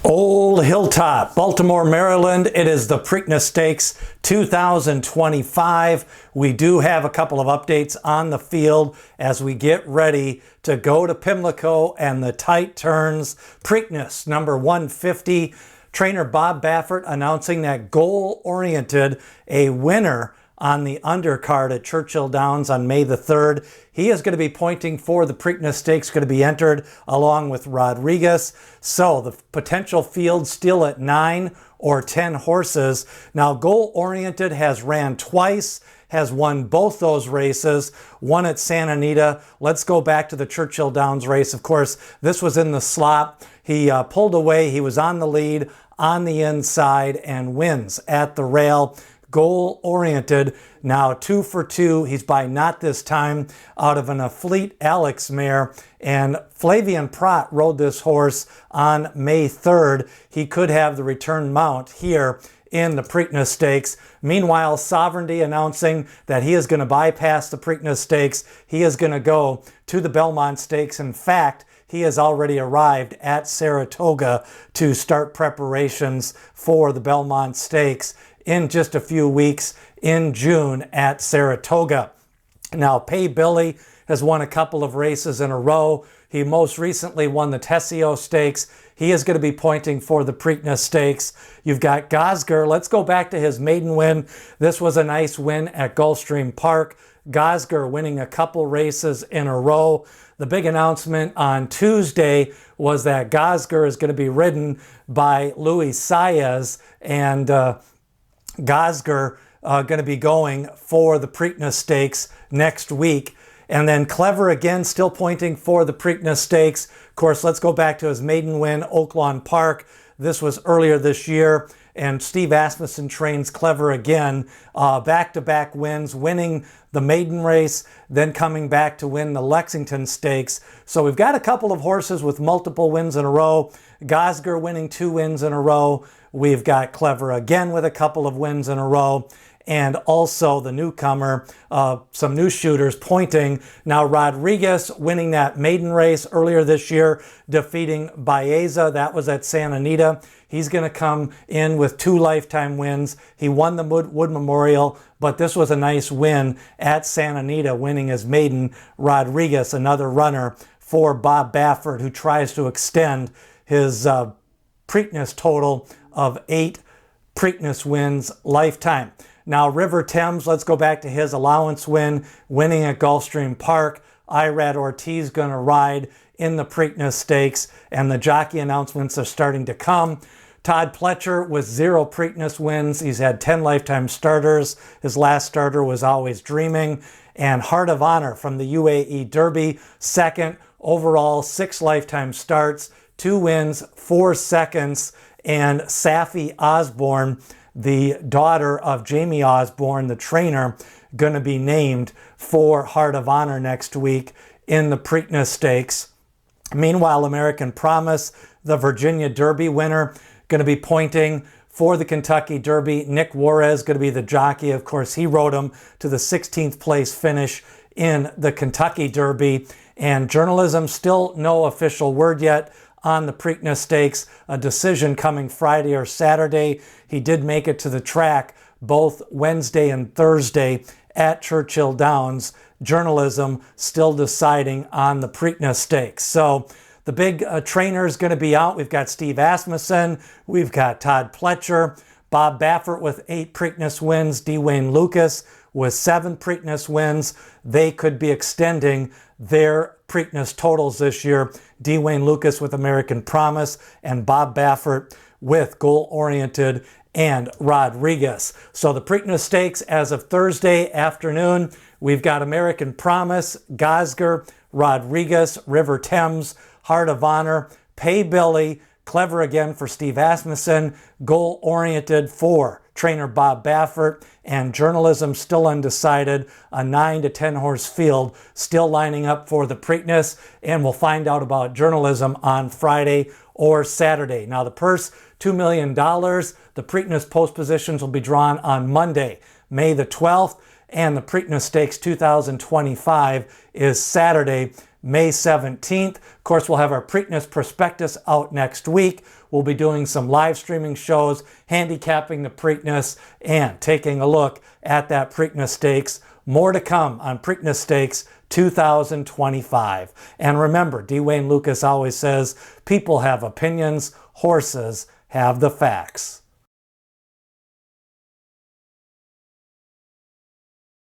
Old Hilltop, Baltimore, Maryland. It is the Preakness Stakes 2025. We do have a couple of updates on the field as we get ready to go to Pimlico and the tight turns. Preakness number 150. Trainer Bob Baffert announcing that goal-oriented, a winner on the undercard at Churchill Downs on May the 3rd. He is going to be pointing for the Preakness Stakes, going to be entered along with Rodriguez. So the potential field still at 9 or 10 horses. Now goal-oriented has ran twice, has won both those races, one at Santa Anita. Let's go back to the Churchill Downs race. Of course, this was in the slop. He pulled away. He was on the lead on the inside and wins at the rail. Goal-oriented, now 2 for 2. He's by Not This Time out of an Affleet Alex mare. And Flavian Prat rode this horse on May 3rd. He could have the return mount here in the Preakness Stakes. Meanwhile, Sovereignty announcing that he is going to bypass the Preakness Stakes. He is going to go to the Belmont Stakes. In fact, he has already arrived at Saratoga to start preparations for the Belmont Stakes in just a few weeks in June at Saratoga. Now, Pay Billy has won a couple of races in a row. He most recently won the Tessio Stakes. He is going to be pointing for the Preakness Stakes. You've got Gosger. Let's go back to his maiden win. This was a nice win at Gulfstream Park. Gosger winning a couple races in a row. The big announcement on Tuesday was that Gosger is going to be ridden by Luis Saez, and Gosger going to be going for the Preakness Stakes next week. And then Clever again, still pointing for the Preakness Stakes. Of course, let's go back to his maiden win, Oaklawn Park. This was earlier this year. And Steve Asmussen trains Clever again. Back-to-back wins, winning the maiden race, then coming back to win the Lexington Stakes. So we've got a couple of horses with multiple wins in a row. Gosger winning 2 wins in a row. We've got Clever again with a couple of wins in a row. And also the newcomer, some new shooters pointing. Now Rodriguez winning that maiden race earlier this year, defeating Baeza. That was at Santa Anita. He's going to come in with 2 lifetime wins. He won the Wood Memorial, but this was a nice win at Santa Anita, winning his maiden. Rodriguez, another runner for Bob Baffert, who tries to extend his Preakness total of 8 Preakness wins lifetime. Now, River Thames, let's go back to his allowance win, winning at Gulfstream Park. Irad Ortiz going to ride in the Preakness Stakes, and the jockey announcements are starting to come. Todd Pletcher with 0 Preakness wins. He's had 10 lifetime starters. His last starter was Always Dreaming. And Heart of Honor from the UAE Derby, second overall, 6 lifetime starts, 2 wins, 4 seconds. And Safi Osborne, the daughter of Jamie Osborne, the trainer, going to be named for Heart of Honor next week in the Preakness Stakes. Meanwhile, American Promise, the Virginia Derby winner, going to be pointing for the Kentucky Derby. Nick Juarez going to be the jockey. Of course, he rode him to the 16th place finish in the Kentucky Derby. And journalism, still no official word yet on the Preakness Stakes, a decision coming Friday or Saturday. He did make it to the track both Wednesday and Thursday at Churchill Downs. Journalism still deciding on the Preakness Stakes. So the big trainer is going to be out. We've got Steve Asmussen. We've got Todd Pletcher. Bob Baffert with 8 Preakness wins. Dwayne Lucas with 7 Preakness wins. They could be extending their Preakness totals this year. Dwayne Lucas with American Promise, and Bob Baffert with Goal-Oriented and Rodriguez. So the Preakness Stakes as of Thursday afternoon, we've got American Promise, Gosger, Rodriguez, River Thames, Heart of Honor, Pay Billy, Clever again for Steve Asmussen, Goal-Oriented for trainer Bob Baffert, and journalism still undecided. A 9 to 10 horse field still lining up for the Preakness, and we'll find out about journalism on Friday or Saturday. Now the purse, $2 million. The Preakness post positions will be drawn on Monday, May the 12th, and the Preakness Stakes 2025 is Saturday, May 17th. Of course, we'll have our Preakness Prospectus out next week. We'll be doing some live streaming shows, handicapping the Preakness, and taking a look at that Preakness Stakes. More to come on Preakness Stakes 2025. And remember, D. Wayne Lucas always says, people have opinions, horses have the facts.